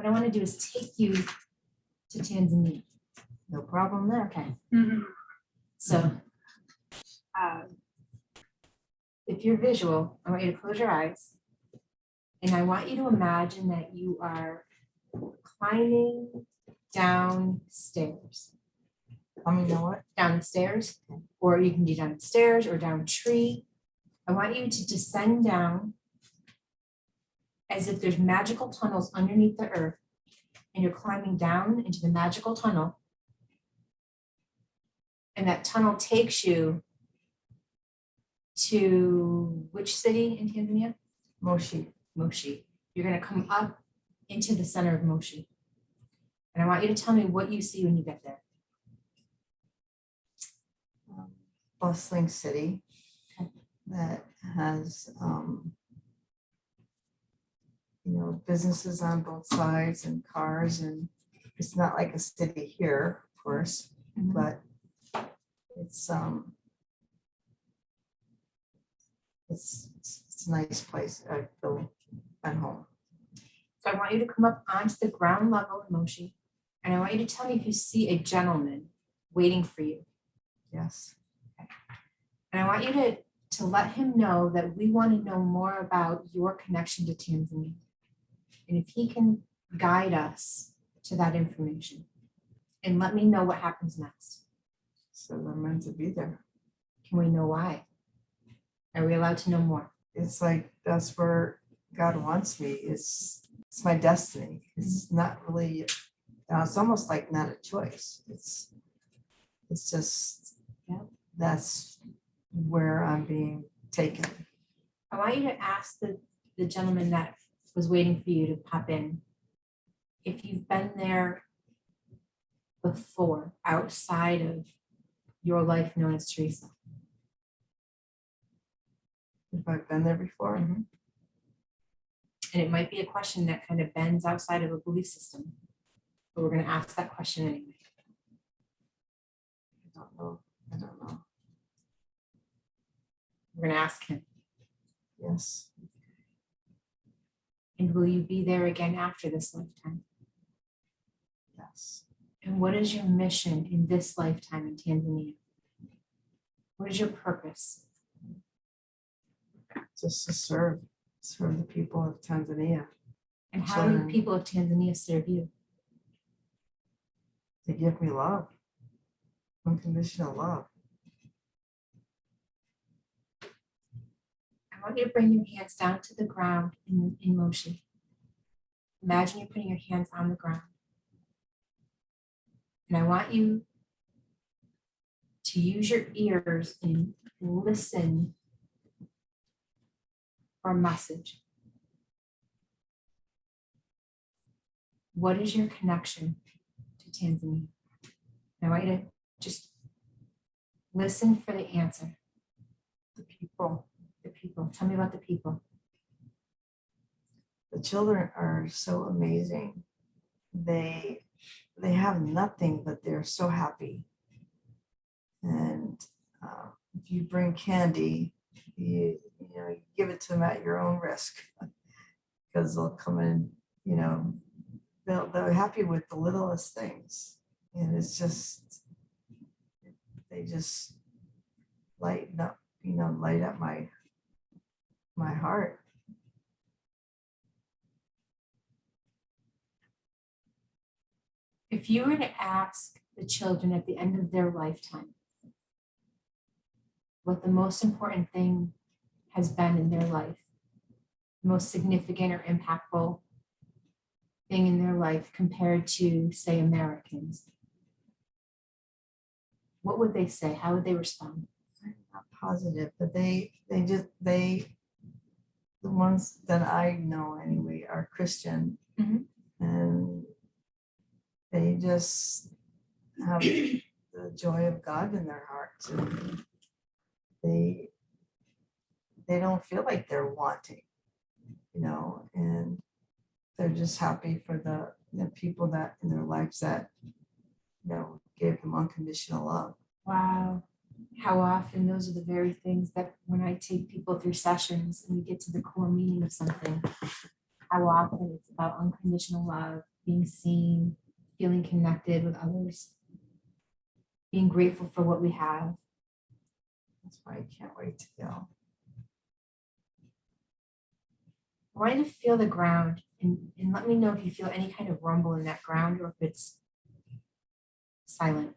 what I want to do is take you to Tanzania. No problem there. Okay. Mhm. So if you're visual, I want you to close your eyes. And I want you to imagine that you are climbing downstairs. You know what? Down the stairs, or you can do down the stairs or down a tree. I want you to descend down as if there's magical tunnels underneath the earth, and you're climbing down into the magical tunnel. And that tunnel takes you to which city in Tanzania? Moshi. Moshi. You're going to come up into the center of Moshi. And I want you to tell me what you see when you get there. Bustling city that has, businesses on both sides and cars, and it's not like a city here, of course, but it's a nice place. I feel at home. So I want you to come up onto the ground level of Moshi, and I want you to tell me if you see a gentleman waiting for you. Yes. And I want you to let him know that we want to know more about your connection to Tanzania. And if he can guide us to that information, and let me know what happens next. So we're meant to be there. Can we know why? Are we allowed to know more? It's like that's where God wants me. It's my destiny. It's not really. It's almost like not a choice. It's just that's where I'm being taken. I want you to ask the gentleman that was waiting for you to pop in if you've been there before outside of your life known as Theresa. If I've been there before. And it might be a question that kind of bends outside of a belief system, but we're going to ask that question anyway. I don't know. We're going to ask him. Yes. And will you be there again after this lifetime? Yes. And what is your mission in this lifetime in Tanzania? What is your purpose? Just to serve the people of Tanzania. And how do the people of Tanzania serve you? They give me love, unconditional love. I want you to bring your hands down to the ground in motion. Imagine you're putting your hands on the ground. And I want you to use your ears and listen for a message. What is your connection to Tanzania? And I want you to just listen for the answer. The people. The people. Tell me about the people. The children are so amazing. They have nothing, but they're so happy. And if you bring candy, you give it to them at your own risk, because they'll come in. They're happy with the littlest things, and it's just they just light up my heart. If you were to ask the children at the end of their lifetime what the most important thing has been in their life, the most significant or impactful thing in their life compared to, say, Americans, what would they say? How would they respond? I'm not positive, but the ones that I know anyway are Christian, and they just have the joy of God in their hearts, and they don't feel like they're wanting, and they're just happy for the people that in their lives that gave them unconditional love. Wow. How often those are the very things that when I take people through sessions and we get to the core meaning of something, how often it's about unconditional love, being seen, feeling connected with others, being grateful for what we have. That's why I can't wait to go. I want you to feel the ground and let me know if you feel any kind of rumble in that ground or if it's silent.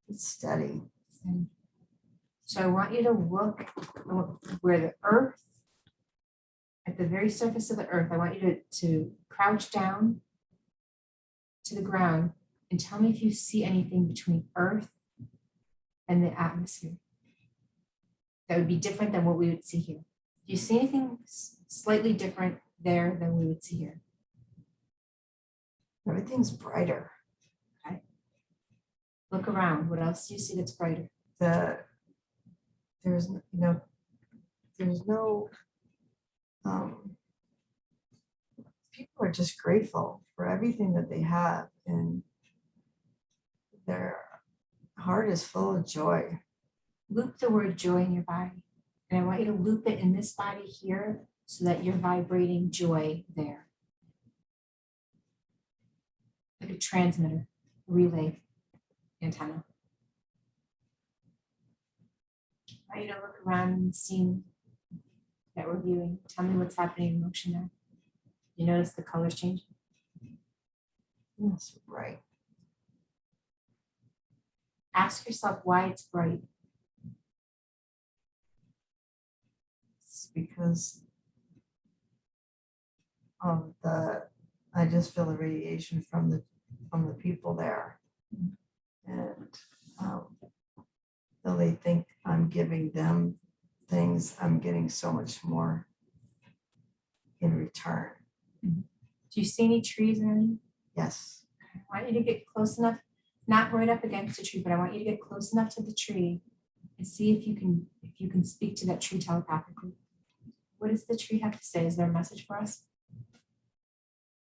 It's steady. So I want you to look where the earth, at the very surface of the earth, I want you to crouch down to the ground and tell me if you see anything between earth and the atmosphere that would be different than what we would see here. Do you see anything slightly different there than we would see here? Everything's brighter. Okay. Look around. What else do you see that's brighter? There's no people are just grateful for everything that they have, and their heart is full of joy. Loop the word joy in your body. And I want you to loop it in this body here so that you're vibrating joy there. Like a transmitter, relay antenna. I want you to look around and the scene that we're viewing. Tell me what's happening in motion there. You notice the colors changing? Yes, right. Ask yourself why it's bright. It's because of I just feel the radiation from the people there, and though they think I'm giving them things, I'm getting so much more in return. Do you see any trees around you? Yes. I want you to get close enough, not right up against the tree, but I want you to get close enough to the tree and see if you can speak to that tree telepathically. What does the tree have to say? Is there a message for us?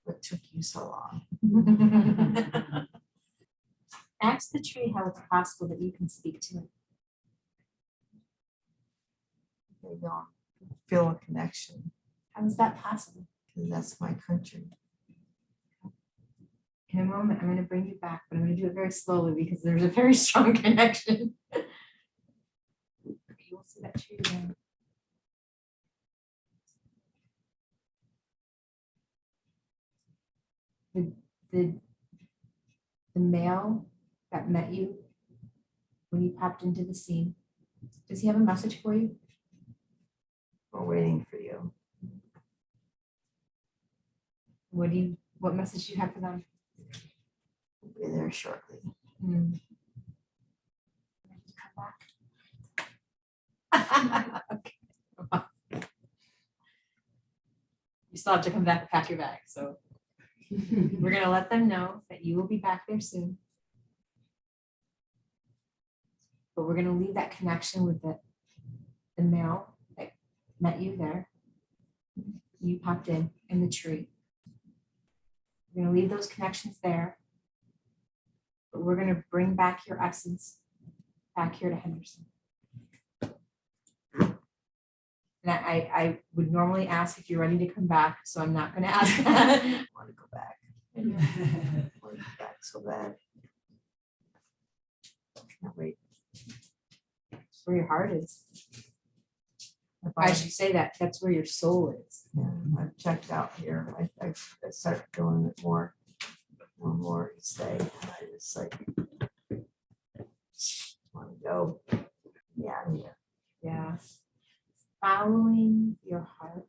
What took you so long? Ask the tree how it's possible that you can speak to it. They don't feel a connection. How is that possible? Because that's my country. In a moment, I'm going to bring you back, but I'm going to do it very slowly because there's a very strong connection. You will see that tree again. The male that met you when you popped into the scene, does he have a message for you? We're waiting for you. What message do you have for them? We'll be there shortly. Come back. Okay. You still have to come back and pack your bag, so we're gonna let them know that you will be back there soon. But we're gonna leave that connection with the male that met you there. You popped in the tree. We're gonna leave those connections there. But we're gonna bring back your essence back here to Henderson. And I would normally ask if you're ready to come back, so I'm not gonna ask that. I want to go back. I want to go back so bad. Can't wait. That's where your heart is. I should say that. That's where your soul is. Yeah, I've checked out here. I started doing it more each day. I just like want to go. Yeah. Yeah. Following your heart,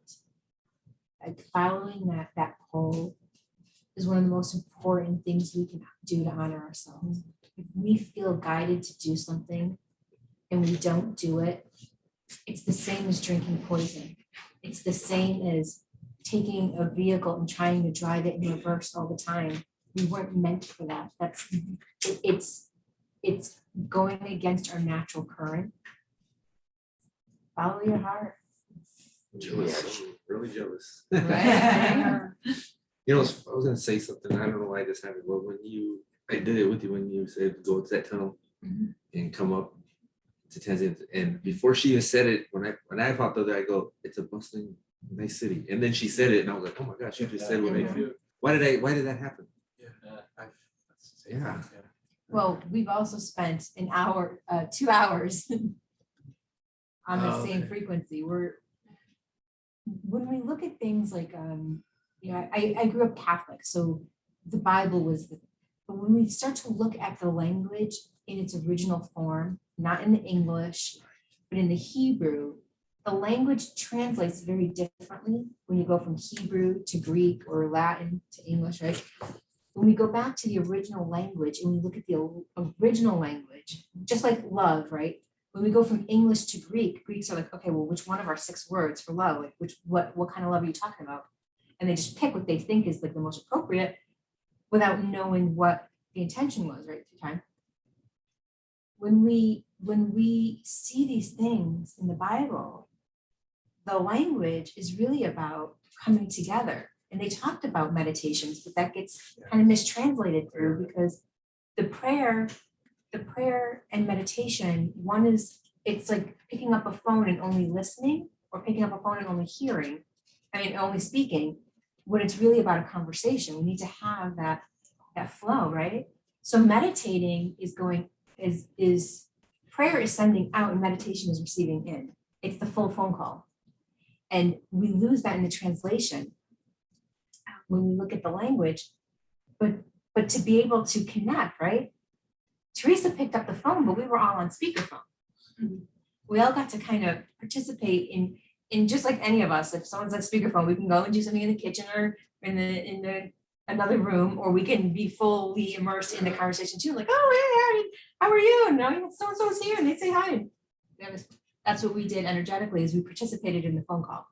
like following that pull is one of the most important things we can do to honor ourselves. If we feel guided to do something and we don't do it, it's the same as drinking poison. It's the same as taking a vehicle and trying to drive it in reverse all the time. We weren't meant for that. It's going against our natural current. Follow your heart. Jealous, really jealous. Right? You know, I was gonna say something. I don't know why this happened, but I did it with you when you said go to that tunnel and come up to Tanzania. And before she even said it, when I popped up there, I go, it's a bustling Nice city. And then she said it and I was like, oh my gosh, she just said what I Mhm. feel. Why did that happen? Yeah. Well, we've also spent an hour, 2 hours on the Oh, same okay. frequency. When we look at things like, I grew up Catholic, so the Bible was but when we start to look at the language in its original form, not in the English, but in the Hebrew, the language translates very differently when you go from Hebrew to Greek or Latin to English, right? When we go back to the original language and we look at the original language, just like love, right? When we go from English to Greek, Greeks are like, okay, well, which one of our 6 words for love? Like, what kind of love are you talking about? And they just pick what they think is like the most appropriate without knowing what the intention was, right, through time. When we see these things in the Bible, the language is really about coming together. And they talked about meditations, but that gets kind of mistranslated through because the prayer and meditation, one is, it's like picking up a phone and only listening, or picking up a phone and only hearing, only speaking, when it's really about a conversation. We need to have that flow, right? So meditating is prayer is sending out and meditation is receiving in. It's the full phone call. And we lose that in the translation when we look at the language, but to be able to connect, right? Teresa picked up the phone, but we were all on speakerphone. We all got to kind of participate in just like any of us. If someone's on speakerphone, we can go and do something in the kitchen or in another room, or we can be fully immersed in the conversation too. Like, oh, hey, how are you? And now so and so is here, and they say hi. That's what we did energetically, is we participated in the phone call.